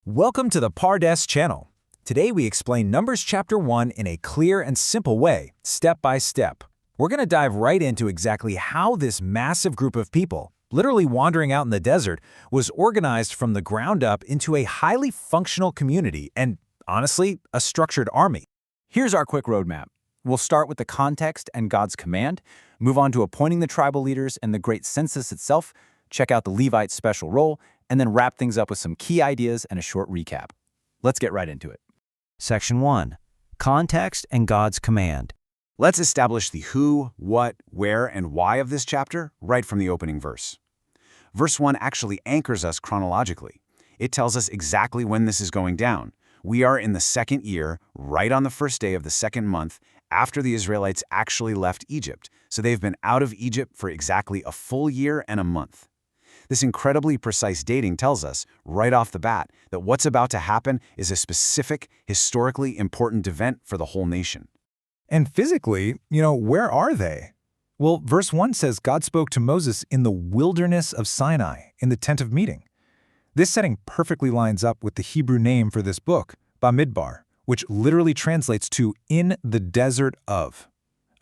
Welcome to the Pardes channel. Today we explain Numbers chapter 1 in a clear and simple way, step by step. We're going to dive right into exactly how this massive group of people, literally wandering out in the desert, was organized from the ground up into a highly functional community and, honestly, a structured army. Here's our quick roadmap. We'll start with the context and God's command, move on to appointing the tribal leaders and the great census itself, check out the Levites' special role, and then wrap things up with some key ideas and a short recap. Let's get right into it. Section 1. Context and God's command. Let's establish the who, what, where, and why of this chapter right from the opening verse. Verse 1 actually anchors us chronologically. It tells us exactly when this is going down. We are in the second year, right on the first day of the second month, after the Israelites actually left Egypt. So they've been out of Egypt for exactly a full year and a month. This incredibly precise dating tells us, right off the bat, that what's about to happen is a specific, historically important event for the whole nation. And physically, where are they? Well, verse 1 says God spoke to Moses in the wilderness of Sinai, in the tent of meeting. This setting perfectly lines up with the Hebrew name for this book, Bamidbar, which literally translates to in the desert of.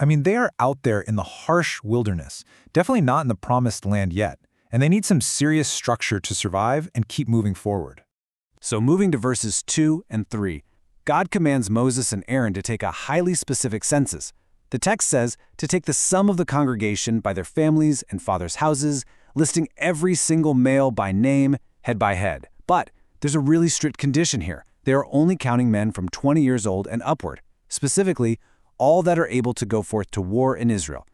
They are out there in the harsh wilderness, definitely not in the promised land yet, and they need some serious structure to survive and keep moving forward. So moving to verses 2 and 3, God commands Moses and Aaron to take a highly specific census. The text says to take the sum of the congregation by their families and fathers' houses, listing every single male by name, head by head. But there's a really strict condition here. They are only counting men from 20 years old and upward, specifically all that are able to go forth to war in Israel.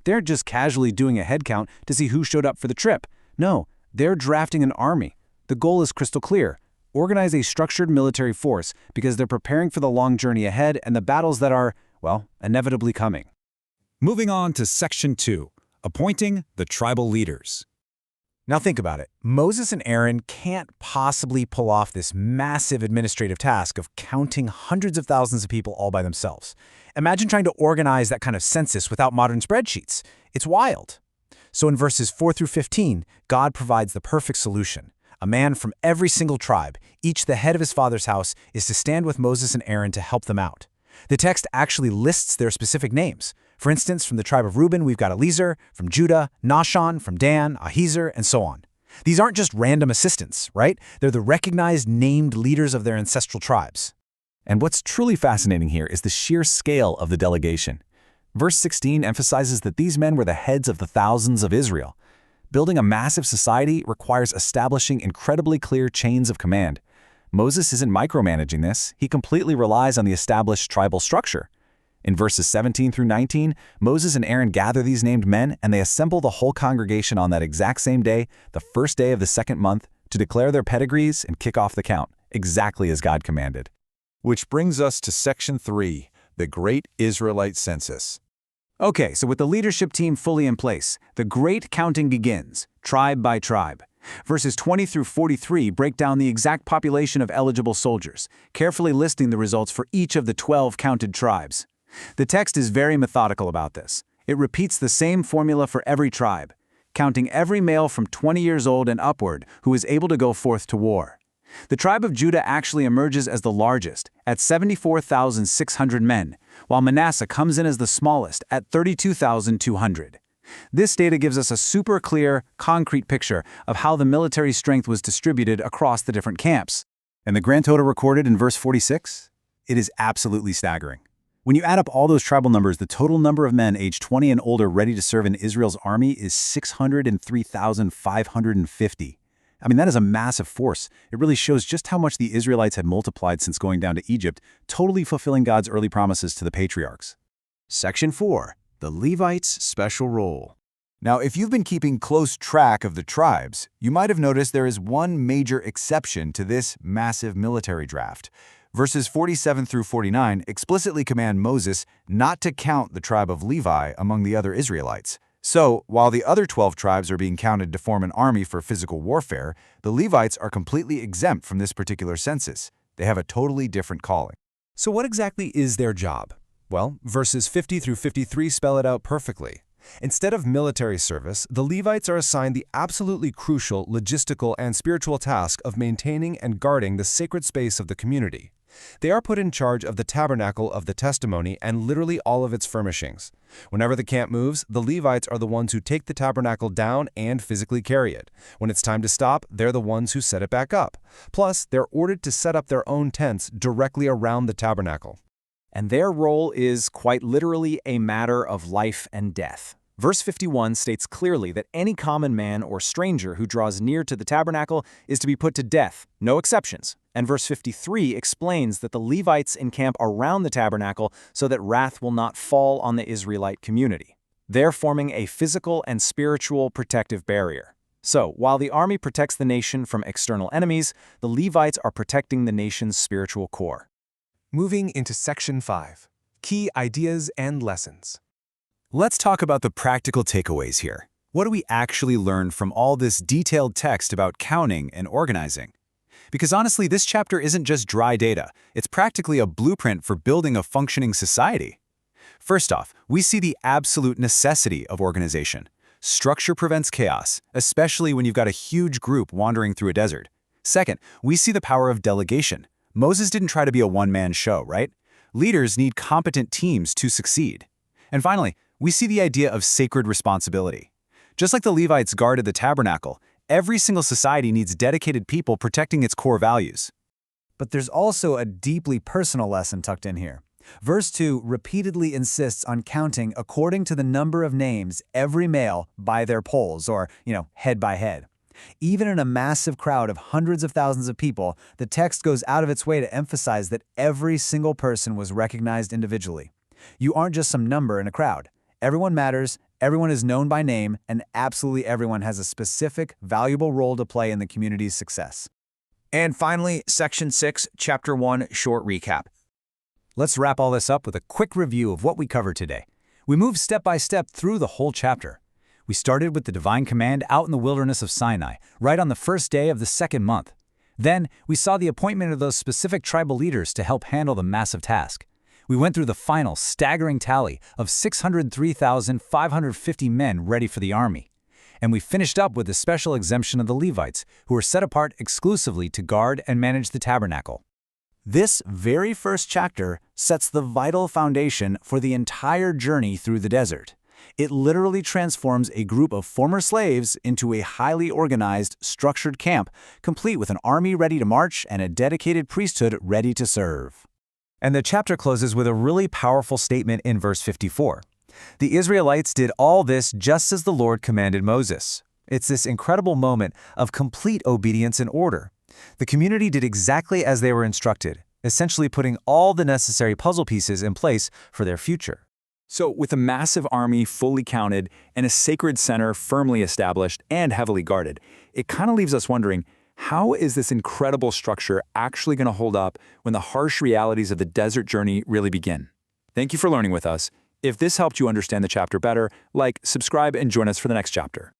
They're just casually doing a head count to see who showed up for the trip. No, they're drafting an army. The goal is crystal clear. Organize a structured military force because they're preparing for the long journey ahead and the battles that are, inevitably coming. Moving on to Section 2, Appointing the Tribal Leaders. Now think about it. Moses and Aaron can't possibly pull off this massive administrative task of counting hundreds of thousands of people all by themselves. Imagine trying to organize that kind of census without modern spreadsheets. It's wild. So in verses 4 through 15, God provides the perfect solution. A man from every single tribe, each the head of his father's house, is to stand with Moses and Aaron to help them out. The text actually lists their specific names. For instance, from the tribe of Reuben, we've got Eliezer, from Judah, Nahshon, from Dan, Ahiezer, and so on. These aren't just random assistants, right? They're the recognized named leaders of their ancestral tribes. And what's truly fascinating here is the sheer scale of the delegation. Verse 16 emphasizes that these men were the heads of the thousands of Israel. Building a massive society requires establishing incredibly clear chains of command. Moses isn't micromanaging this. He completely relies on the established tribal structure. In verses 17 through 19, Moses and Aaron gather these named men and they assemble the whole congregation on that exact same day, the first day of the second month, to declare their pedigrees and kick off the count, exactly as God commanded. Which brings us to Section 3, the Great Israelite Census. Okay, so with the leadership team fully in place, the great counting begins, tribe by tribe. Verses 20 through 43 break down the exact population of eligible soldiers, carefully listing the results for each of the 12 counted tribes. The text is very methodical about this. It repeats the same formula for every tribe, counting every male from 20 years old and upward who is able to go forth to war. The tribe of Judah actually emerges as the largest, at 74,600 men, while Manasseh comes in as the smallest, at 32,200. This data gives us a super clear, concrete picture of how the military strength was distributed across the different camps. And the grand total recorded in verse 46? It is absolutely staggering. When you add up all those tribal numbers, the total number of men aged 20 and older ready to serve in Israel's army is 603,550. That is a massive force. It really shows just how much the Israelites had multiplied since going down to Egypt, totally fulfilling God's early promises to the patriarchs. Section 4. The Levites' Special Role. Now, if you've been keeping close track of the tribes, you might have noticed there is one major exception to this massive military draft. Verses 47 through 49 explicitly command Moses not to count the tribe of Levi among the other Israelites. So, while the other 12 tribes are being counted to form an army for physical warfare, the Levites are completely exempt from this particular census. They have a totally different calling. So what exactly is their job? Well, verses 50 through 53 spell it out perfectly. Instead of military service, the Levites are assigned the absolutely crucial logistical and spiritual task of maintaining and guarding the sacred space of the community. They are put in charge of the tabernacle of the testimony and literally all of its furnishings. Whenever the camp moves, the Levites are the ones who take the tabernacle down and physically carry it. When it's time to stop, they're the ones who set it back up. Plus, they're ordered to set up their own tents directly around the tabernacle. And their role is quite literally a matter of life and death. Verse 51 states clearly that any common man or stranger who draws near to the tabernacle is to be put to death, no exceptions. And verse 53 explains that the Levites encamp around the tabernacle so that wrath will not fall on the Israelite community. They're forming a physical and spiritual protective barrier. So, while the army protects the nation from external enemies, the Levites are protecting the nation's spiritual core. Moving into Section 5, Key Ideas and Lessons. Let's talk about the practical takeaways here. What do we actually learn from all this detailed text about counting and organizing? Because honestly, this chapter isn't just dry data. It's practically a blueprint for building a functioning society. First off, we see the absolute necessity of organization. Structure prevents chaos, especially when you've got a huge group wandering through a desert. Second, we see the power of delegation. Moses didn't try to be a one-man show, right? Leaders need competent teams to succeed. And finally, we see the idea of sacred responsibility. Just like the Levites guarded the tabernacle, every single society needs dedicated people protecting its core values. But there's also a deeply personal lesson tucked in here. Verse 2 repeatedly insists on counting according to the number of names every male by their polls, or, head by head. Even in a massive crowd of hundreds of thousands of people, the text goes out of its way to emphasize that every single person was recognized individually. You aren't just some number in a crowd. Everyone matters, everyone is known by name, and absolutely everyone has a specific, valuable role to play in the community's success. And finally, Section 6, Chapter 1, short recap. Let's wrap all this up with a quick review of what we covered today. We moved step by step through the whole chapter. We started with the divine command out in the wilderness of Sinai, right on the first day of the second month. Then, we saw the appointment of those specific tribal leaders to help handle the massive task. We went through the final, staggering tally of 603,550 men ready for the army. And we finished up with the special exemption of the Levites, who were set apart exclusively to guard and manage the tabernacle. This very first chapter sets the vital foundation for the entire journey through the desert. It literally transforms a group of former slaves into a highly organized, structured camp, complete with an army ready to march and a dedicated priesthood ready to serve. And the chapter closes with a really powerful statement in verse 54. The Israelites did all this just as the Lord commanded Moses. It's this incredible moment of complete obedience and order. The community did exactly as they were instructed, essentially putting all the necessary puzzle pieces in place for their future. So, with a massive army fully counted and a sacred center firmly established and heavily guarded, it kind of leaves us wondering, how is this incredible structure actually going to hold up when the harsh realities of the desert journey really begin? Thank you for learning with us. If this helped you understand the chapter better, subscribe, and join us for the next chapter.